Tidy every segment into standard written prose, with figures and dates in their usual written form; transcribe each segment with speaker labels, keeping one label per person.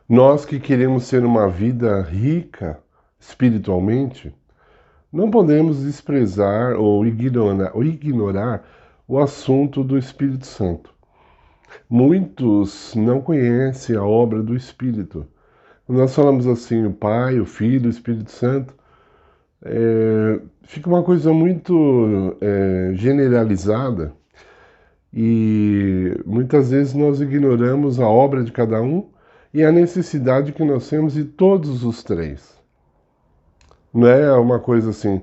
Speaker 1: Nós que queremos ter uma vida rica espiritualmente, não podemos desprezar ou ignorar o assunto do Espírito Santo. Muitos não conhecem a obra do Espírito. Quando nós falamos assim, o Pai, o Filho, o Espírito Santo, fica uma coisa muito generalizada e muitas vezes nós ignoramos a obra de cada um e a necessidade que nós temos de todos os três. Não é uma coisa assim,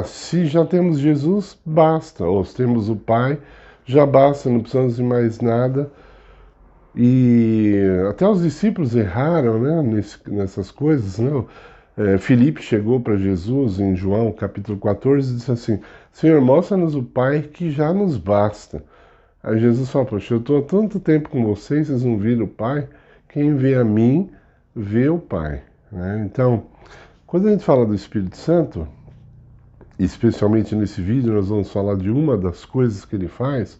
Speaker 1: se já temos Jesus, basta, ou se temos o Pai, já basta, não precisamos de mais nada. E até os discípulos erraram, né, nessas coisas, né? Filipe chegou para Jesus em João capítulo 14 e disse assim: Senhor, mostra-nos o Pai que já nos basta. Aí Jesus falou: Poxa, eu estou há tanto tempo com vocês, vocês não viram o Pai? Quem vê a mim, vê o Pai. Né? Então, quando a gente fala do Espírito Santo, especialmente nesse vídeo, nós vamos falar de uma das coisas que ele faz,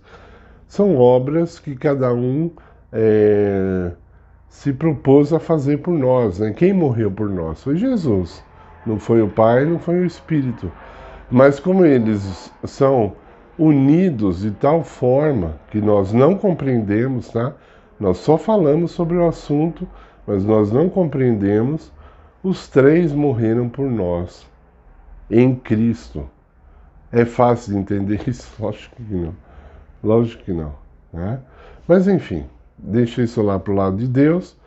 Speaker 1: são obras que cada um se propôs a fazer por nós. Né? Quem morreu por nós foi Jesus. Não foi o Pai, não foi o Espírito. Mas como eles são unidos de tal forma que nós não compreendemos, tá? Nós só falamos sobre o assunto, mas nós não compreendemos. Os três morreram por nós, em Cristo. É fácil de entender isso? Lógico que não. Lógico que não. Né? Mas enfim, deixa isso lá para o lado de Deus.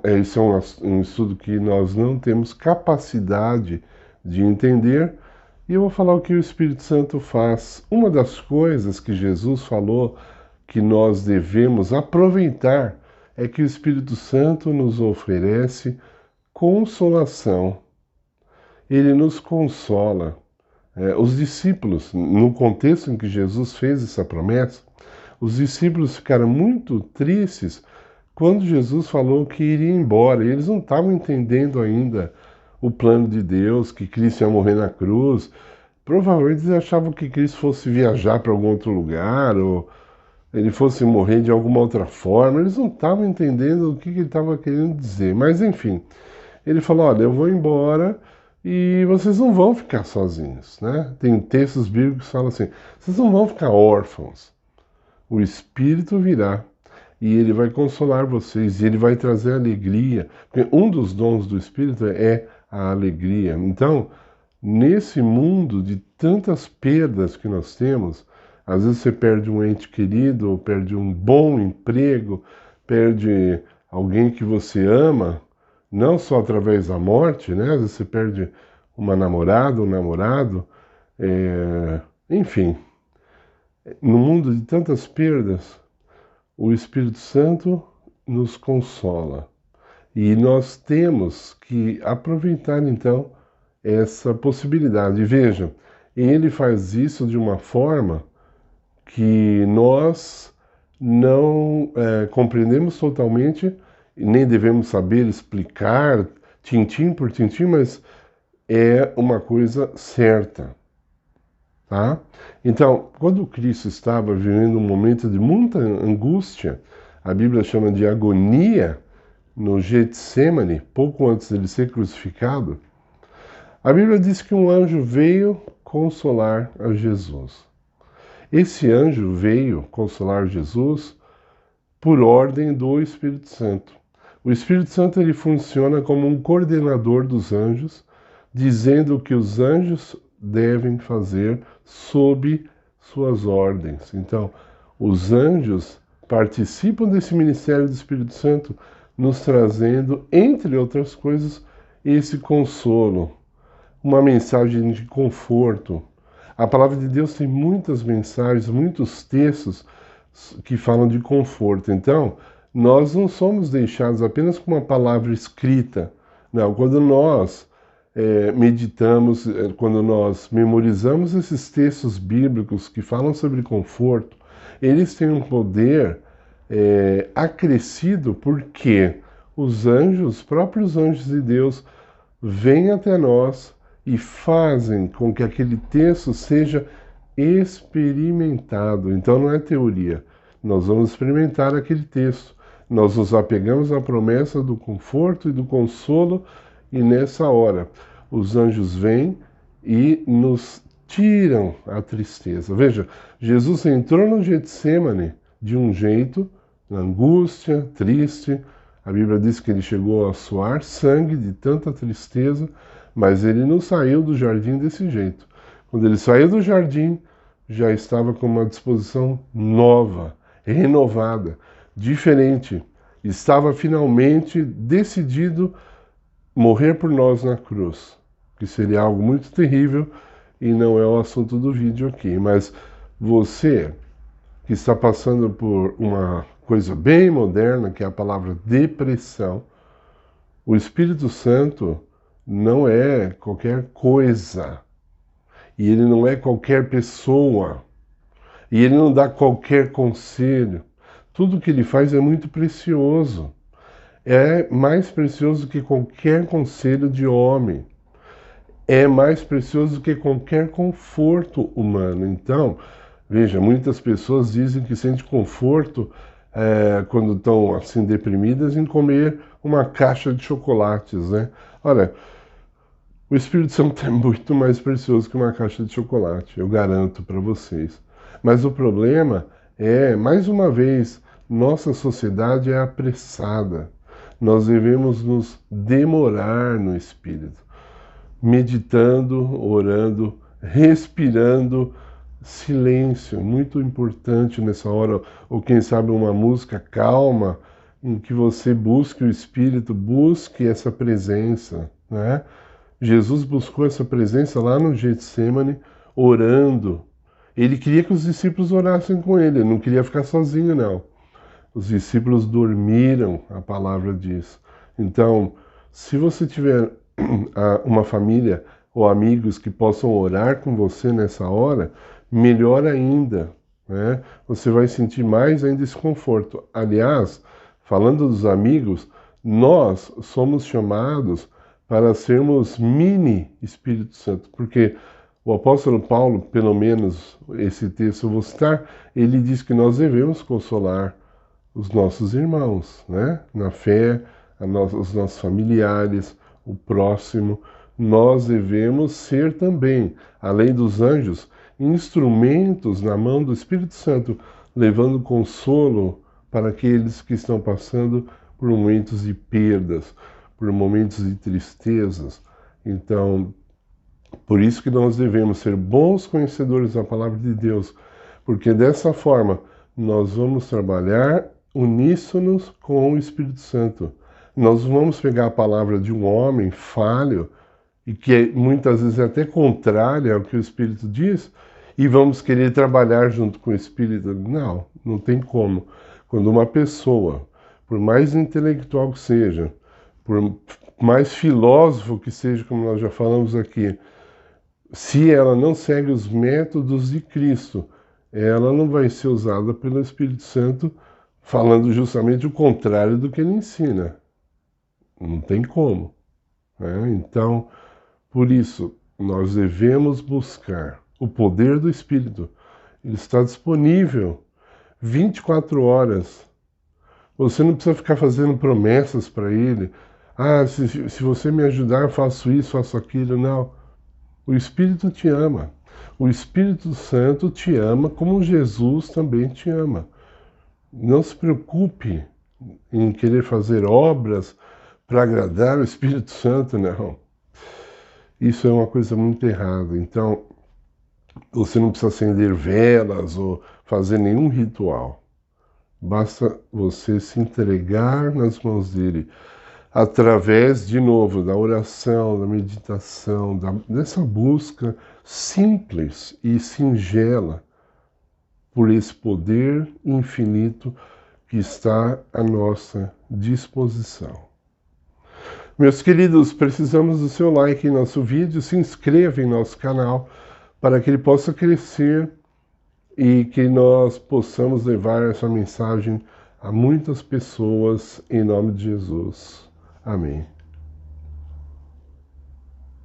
Speaker 1: Esse é um estudo que nós não temos capacidade de entender. E eu vou falar o que o Espírito Santo faz. Uma das coisas que Jesus falou que nós devemos aproveitar é que o Espírito Santo nos oferece consolação. Ele nos consola. Os discípulos, no contexto em que Jesus fez essa promessa, os discípulos ficaram muito tristes quando Jesus falou que iria embora. Eles não estavam entendendo ainda o plano de Deus, que Cristo ia morrer na cruz. Provavelmente eles achavam que Cristo fosse viajar para algum outro lugar, ou ele fosse morrer de alguma outra forma. Eles não estavam entendendo o que ele estava querendo dizer. Mas enfim, ele falou: olha, eu vou embora e vocês não vão ficar sozinhos, né? Tem textos bíblicos que falam assim: vocês não vão ficar órfãos. O Espírito virá e ele vai consolar vocês e ele vai trazer alegria. Porque um dos dons do Espírito é a alegria. Então, nesse mundo de tantas perdas que nós temos, às vezes você perde um ente querido, ou perde um bom emprego, perde alguém que você ama, não só através da morte, né? Às vezes você perde uma namorada, um namorado, enfim. No mundo de tantas perdas, o Espírito Santo nos consola. E nós temos que aproveitar, então, essa possibilidade. Veja, ele faz isso de uma forma que nós não compreendemos totalmente, e nem devemos saber explicar tintim por tintim, mas é uma coisa certa. Tá? Então, quando Cristo estava vivendo um momento de muita angústia, a Bíblia chama de agonia, no Getsemane, pouco antes de ele ser crucificado, a Bíblia diz que um anjo veio consolar a Jesus. Esse anjo veio consolar Jesus por ordem do Espírito Santo. O Espírito Santo ele funciona como um coordenador dos anjos, dizendo o que os anjos devem fazer sob suas ordens. Então, os anjos participam desse ministério do Espírito Santo, nos trazendo, entre outras coisas, esse consolo, uma mensagem de conforto. A palavra de Deus tem muitas mensagens, muitos textos que falam de conforto. Então, nós não somos deixados apenas com uma palavra escrita. Não, quando nós meditamos, quando nós memorizamos esses textos bíblicos que falam sobre conforto, eles têm um poder acrescido porque os anjos, os próprios anjos de Deus, vêm até nós e fazem com que aquele texto seja experimentado. Então não é teoria. Nós vamos experimentar aquele texto Nós nos apegamos à promessa do conforto e do consolo, e nessa hora os anjos vêm e nos tiram a tristeza. Veja, Jesus entrou no Getsêmani de um jeito, na angústia, triste. A Bíblia diz que ele chegou a suar sangue de tanta tristeza, mas ele não saiu do jardim desse jeito. Quando ele saiu do jardim, já estava com uma disposição nova, renovada, diferente. Estava finalmente decidido morrer por nós na cruz, que seria algo muito terrível e não é o assunto do vídeo aqui. Mas você que está passando por uma coisa bem moderna, que é a palavra depressão, o Espírito Santo não é qualquer coisa, e ele não é qualquer pessoa, e ele não dá qualquer conselho. Tudo que ele faz é muito precioso. É mais precioso que qualquer conselho de homem. É mais precioso que qualquer conforto humano. Então, veja, muitas pessoas dizem que sentem conforto quando estão assim deprimidas em comer uma caixa de chocolates, né? Olha, o Espírito Santo é muito mais precioso que uma caixa de chocolate, eu garanto para vocês. Mas o problema é, mais uma vez, nossa sociedade é apressada. Nós devemos nos demorar no Espírito, meditando, orando, respirando, silêncio, muito importante nessa hora, ou quem sabe uma música calma, em que você busque o Espírito, busque essa presença, né? Jesus buscou essa presença lá no Getsêmani, orando. Ele queria que os discípulos orassem com ele não queria ficar sozinho, não. Os discípulos dormiram, a palavra diz. Então, se você tiver uma família ou amigos que possam orar com você nessa hora, melhor ainda, né? Você vai sentir mais ainda esse conforto. Aliás, falando dos amigos, nós somos chamados para sermos mini Espírito Santo, porque o apóstolo Paulo, pelo menos esse texto eu vou citar, ele diz que nós devemos consolar os nossos irmãos, né? Na fé, os nossos familiares, o próximo. Nós devemos ser também, além dos anjos, instrumentos na mão do Espírito Santo, levando consolo para aqueles que estão passando por momentos de perdas, por momentos de tristezas. Então, por isso que nós devemos ser bons conhecedores da palavra de Deus, porque dessa forma nós vamos trabalhar uníssonos com o Espírito Santo. Nós vamos pegar a palavra de um homem falho, e que muitas vezes é até contrária ao que o Espírito diz, e vamos querer trabalhar junto com o Espírito. Não, não tem como. Quando uma pessoa, por mais intelectual que seja, por mais filósofo que seja, como nós já falamos aqui, se ela não segue os métodos de Cristo, ela não vai ser usada pelo Espírito Santo falando justamente o contrário do que ele ensina. Não tem como, né? Então, por isso, nós devemos buscar o poder do Espírito. Ele está disponível 24 horas. Você não precisa ficar fazendo promessas para ele. Ah, se você me ajudar, eu faço isso, faço aquilo. Não. O Espírito te ama. O Espírito Santo te ama como Jesus também te ama. Não se preocupe em querer fazer obras para agradar o Espírito Santo, não. Isso é uma coisa muito errada. Então, você não precisa acender velas ou fazer nenhum ritual. Basta você se entregar nas mãos dele, através, de novo, da oração, da meditação, dessa busca simples e singela por esse poder infinito que está à nossa disposição. Meus queridos, precisamos do seu like em nosso vídeo, se inscreva em nosso canal para que ele possa crescer e que nós possamos levar essa mensagem a muitas pessoas em nome de Jesus. Amém.